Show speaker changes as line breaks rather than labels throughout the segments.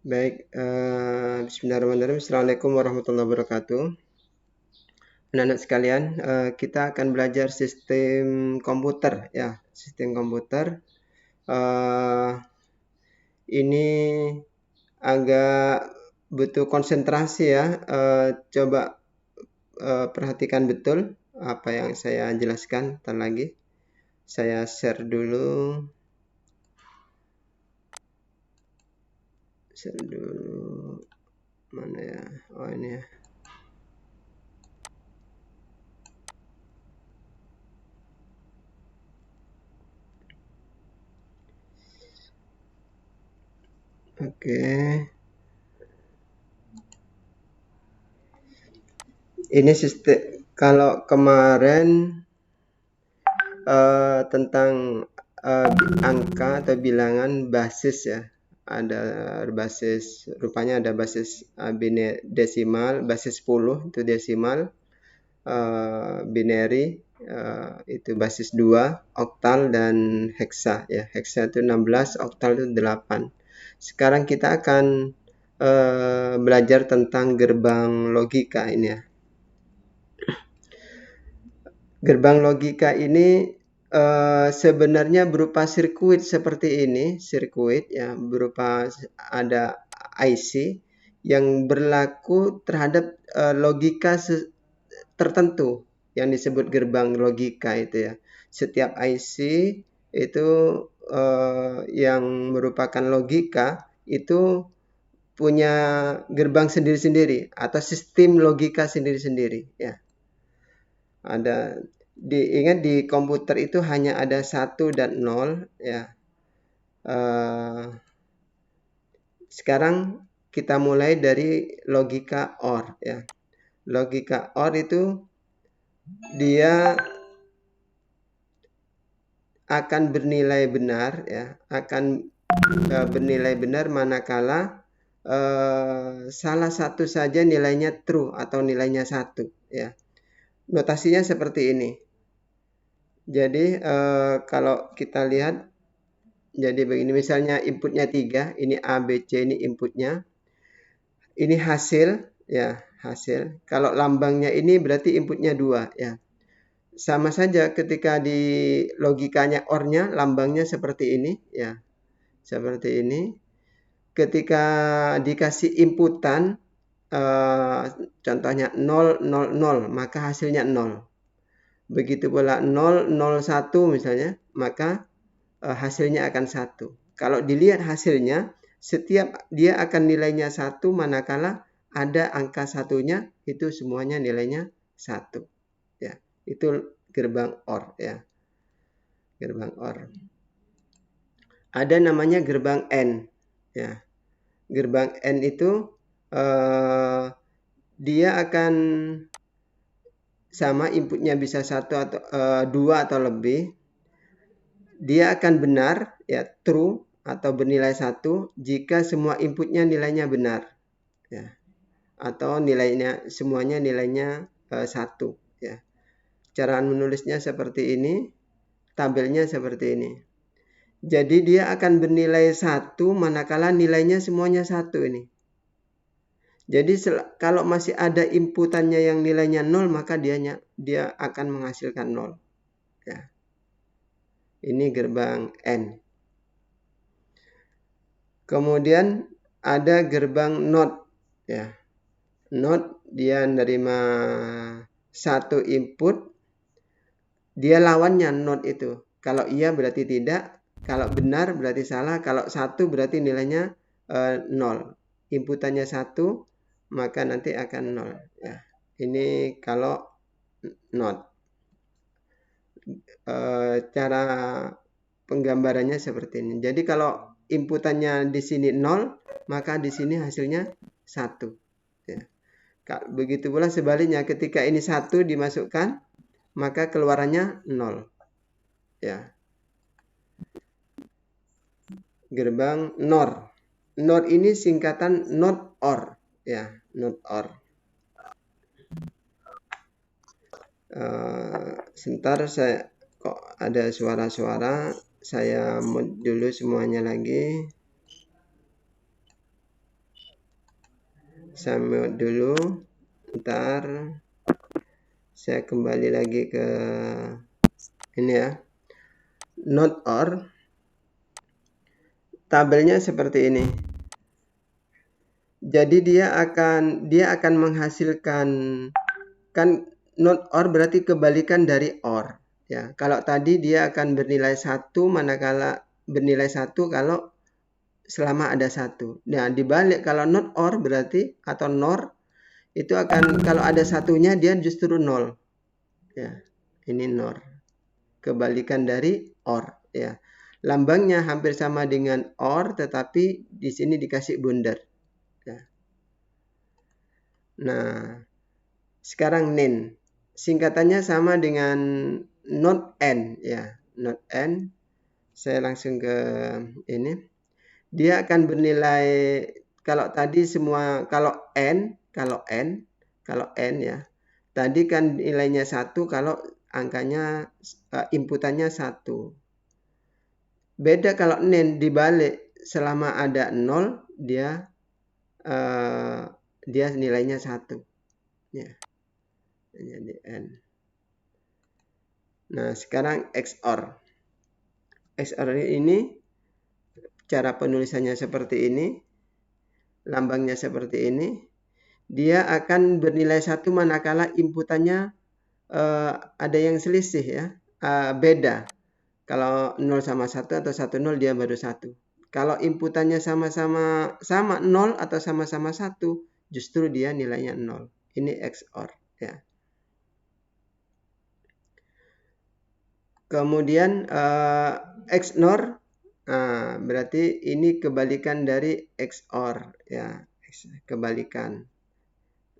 Baik, bismillahirrahmanirrahim. Assalamualaikum warahmatullahi wabarakatuh. Anak-anak sekalian, kita akan belajar sistem komputer ya. Sistem komputer eh, ini agak butuh konsentrasi ya. Coba perhatikan betul apa yang saya jelaskan. Ntar lagi saya share dulu. Mana ya? Oh, ini ya. Oke. Ini sistem kalau kemarin tentang angka atau bilangan basis ya. Ada basis, rupanya ada basis desimal, basis 10 itu desimal, binary itu basis 2, oktal dan heksa ya. Heksa itu 16, oktal itu 8. Sekarang kita akan belajar tentang gerbang logika ini ya. Gerbang logika ini sebenarnya berupa sirkuit seperti ini, sirkuit ya, berupa ada IC yang berlaku terhadap logika tertentu yang disebut gerbang logika itu ya. Setiap IC itu yang merupakan logika itu punya gerbang sendiri-sendiri atau sistem logika sendiri-sendiri ya. Ingat di komputer itu hanya ada 1 dan 0 ya. Sekarang kita mulai dari logika OR ya. Logika OR itu dia akan bernilai benar ya, akan bernilai benar manakala salah satu saja nilainya true atau nilainya 1 ya. Notasinya seperti ini. Jadi kalau kita lihat, jadi begini, misalnya inputnya 3, ini A, B, C, ini inputnya. Ini hasil, ya hasil. Kalau lambangnya ini berarti inputnya 2 ya. Sama saja ketika di logikanya OR-nya lambangnya seperti ini ya. Seperti ini. Ketika dikasih inputan, contohnya 0, 0, 0, maka hasilnya 0. Begitu pula 0, 0, 1 misalnya, maka hasilnya akan 1. Kalau dilihat hasilnya, setiap dia akan nilainya 1 manakala ada angka satunya, itu semuanya nilainya 1. Ya, itu gerbang OR ya. Gerbang OR. Ada namanya gerbang AND ya. Gerbang AND itu dia akan sama, inputnya bisa 1 atau 2 atau lebih. Dia akan benar ya, true atau bernilai 1 jika semua inputnya nilainya benar ya, atau nilainya semuanya nilainya 1 ya. Cara menulisnya seperti ini, tabelnya seperti ini. Jadi dia akan bernilai 1 manakala nilainya semuanya 1 ini. Jadi kalau masih ada inputannya yang nilainya 0, maka dia akan menghasilkan 0 ya. Ini gerbang AND. Kemudian ada gerbang NOT ya. NOT dia menerima 1 input, dia lawannya NOT itu. Kalau iya berarti tidak, kalau benar berarti salah, kalau 1 berarti nilainya 0. Inputannya 1, maka nanti akan 0 ya. Ini kalau NOT. Cara penggambarannya seperti ini. Jadi kalau inputannya di sini 0, maka di sini hasilnya 1 ya. Begitu pula sebaliknya, ketika ini 1 dimasukkan, maka keluarannya 0 ya. Gerbang NOR. NOR ini singkatan not OR ya, not OR. Sebentar, saya kok ada suara-suara, saya mute dulu semuanya lagi. Saya mute dulu. Ntar saya kembali lagi ke ini ya. Not or. Tabelnya seperti ini. Jadi dia akan menghasilkan, kan not or berarti kebalikan dari or. Ya, kalau tadi dia akan bernilai 1 manakala bernilai 1 kalau selama ada 1. Nah, dibalik kalau not or berarti atau nor itu akan kalau ada satunya dia justru 0. Ya, ini nor. Kebalikan dari or, ya. Lambangnya hampir sama dengan or tetapi di sini dikasih bundar. Ya. Nah, sekarang nen. Singkatannya sama dengan not n, ya. Not n. Saya langsung ke ini. Dia akan bernilai, kalau tadi semua kalau n ya. Tadi kan nilainya 1 kalau angkanya inputannya 1. Beda kalau nen dibalik, selama ada 0 dia nilainya 1. Ya. Jadi n. Nah, sekarang XOR. XOR ini cara penulisannya seperti ini. Lambangnya seperti ini. Dia akan bernilai 1 manakala inputannya ada yang selisih ya. Beda. Kalau 0 sama 1 atau 1 0 dia baru 1. Kalau inputannya sama-sama 0 atau sama-sama 1, justru dia nilainya 0. Ini XOR ya. Kemudian XNOR, berarti ini kebalikan dari XOR ya. Kebalikan.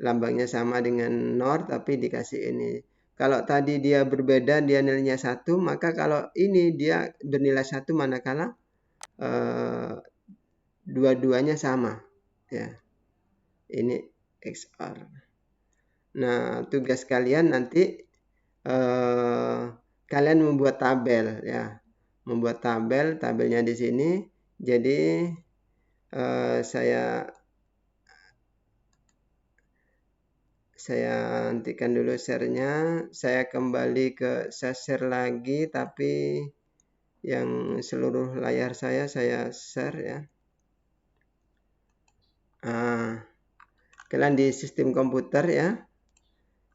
Lambangnya sama dengan NOR tapi dikasih ini. Kalau tadi dia berbeda, dia nilainya 1, maka kalau ini dia bernilai 1 manakala dua-duanya sama. Ya. Ini XOR. Nah, tugas kalian nanti kalian membuat tabel ya. Membuat tabelnya di sini. Jadi saya hentikan dulu share-nya. Saya kembali ke share lagi, tapi yang seluruh layar saya share ya. Kalian di sistem komputer ya.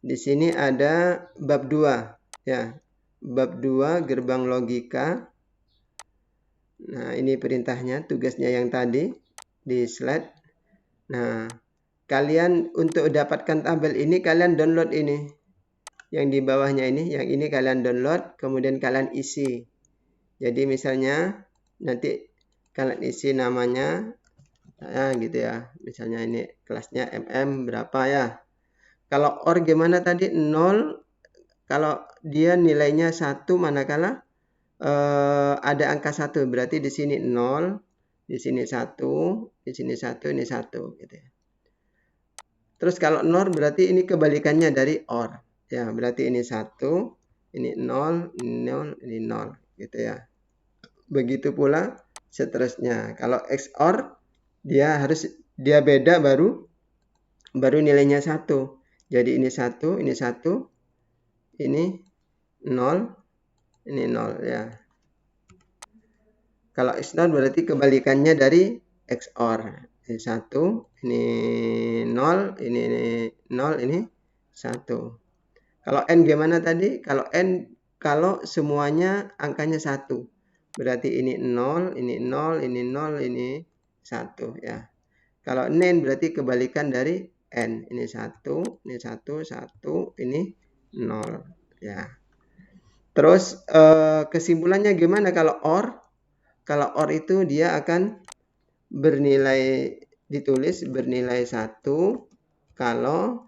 Di sini ada bab 2 ya. Bab 2 gerbang logika. Nah, ini perintahnya, tugasnya yang tadi di slide. Nah, kalian untuk dapatkan tabel ini kalian download ini. Yang di bawahnya ini, yang ini kalian download, kemudian kalian isi. Jadi misalnya nanti kalian isi namanya gitu ya. Misalnya ini kelasnya MM berapa ya. Kalau OR gimana tadi? 0. Kalau dia nilainya 1 manakala ada angka 1, berarti di sini 0, di sini 1, di sini 1, ini 1 gitu ya. Terus kalau NOR berarti ini kebalikannya dari OR. Ya, berarti ini 1, ini 0, ini 0, ini 0 gitu ya. Begitu pula seterusnya. Kalau XOR dia beda baru nilainya 1. Jadi ini 1, ini 1, ini 0, ini 0 ya. Kalau XNOR berarti kebalikannya dari XOR. Ini 1, ini 0, ini 0, ini 1. Kalau N gimana tadi? Kalau semuanya angkanya 1. Berarti ini 0, ini 0, ini 0, ini 1 ya. Kalau NaN berarti kebalikan dari N. Ini 1, ini 1, 1, ini 0 ya. Terus kesimpulannya gimana kalau OR? Kalau OR itu dia akan ditulis bernilai 1 kalau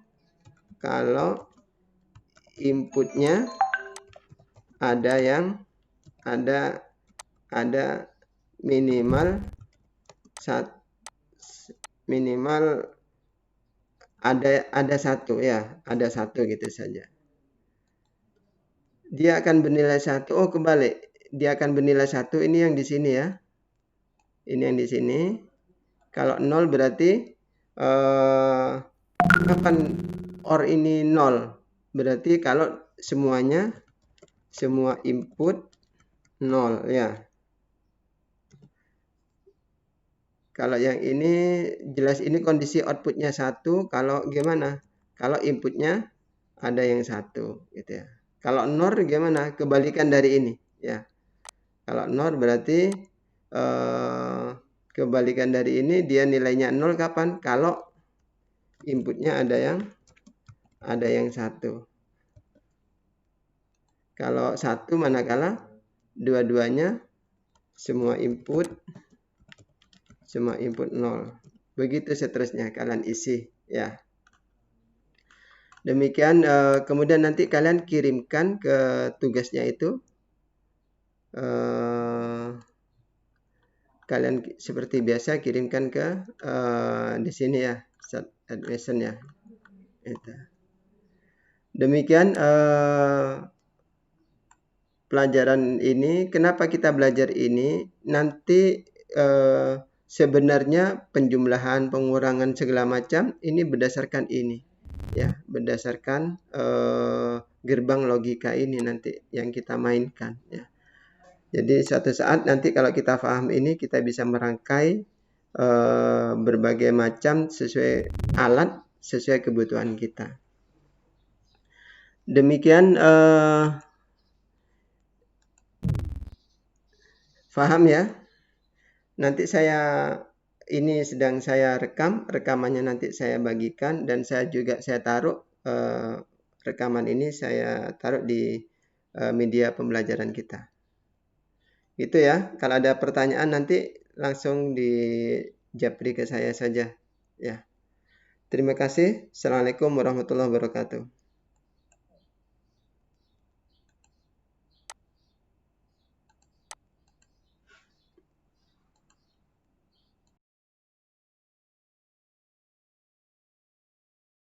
inputnya ada minimal ada 1 ya, ada 1 gitu saja. Dia akan bernilai 1. Oh, kebalik. Dia akan bernilai 1 ini yang di sini ya. Ini yang di sini. Kalau 0 berarti kapan OR ini 0? Berarti kalau semua input 0 ya. Kalau yang ini jelas ini kondisi outputnya 1, kalau gimana? Kalau inputnya ada yang 1 gitu ya. Kalau NOR gimana? Kebalikan dari ini ya. Kalau NOR berarti kebalikan dari ini dia nilainya 0 kapan? Kalau inputnya ada yang 1. Kalau 1 manakala dua-duanya semua input 0. Begitu seterusnya kalian isi ya. Demikian kemudian nanti kalian kirimkan ke tugasnya itu. Kalian seperti biasa kirimkan ke di sini ya, start admission ya. Itu. Demikian pelajaran ini. Kenapa kita belajar ini? Nanti sebenarnya penjumlahan, pengurangan segala macam ini berdasarkan ini ya, berdasarkan gerbang logika ini nanti yang kita mainkan ya. Jadi suatu saat nanti kalau kita paham ini, kita bisa merangkai berbagai macam sesuai alat, sesuai kebutuhan kita. Demikian paham ya? Nanti ini sedang saya rekamannya nanti saya bagikan, dan saya taruh rekaman ini saya taruh di media pembelajaran kita. Itu ya. Kalau ada pertanyaan nanti langsung di japri ke saya saja ya. Terima kasih. Assalamualaikum warahmatullahi wabarakatuh.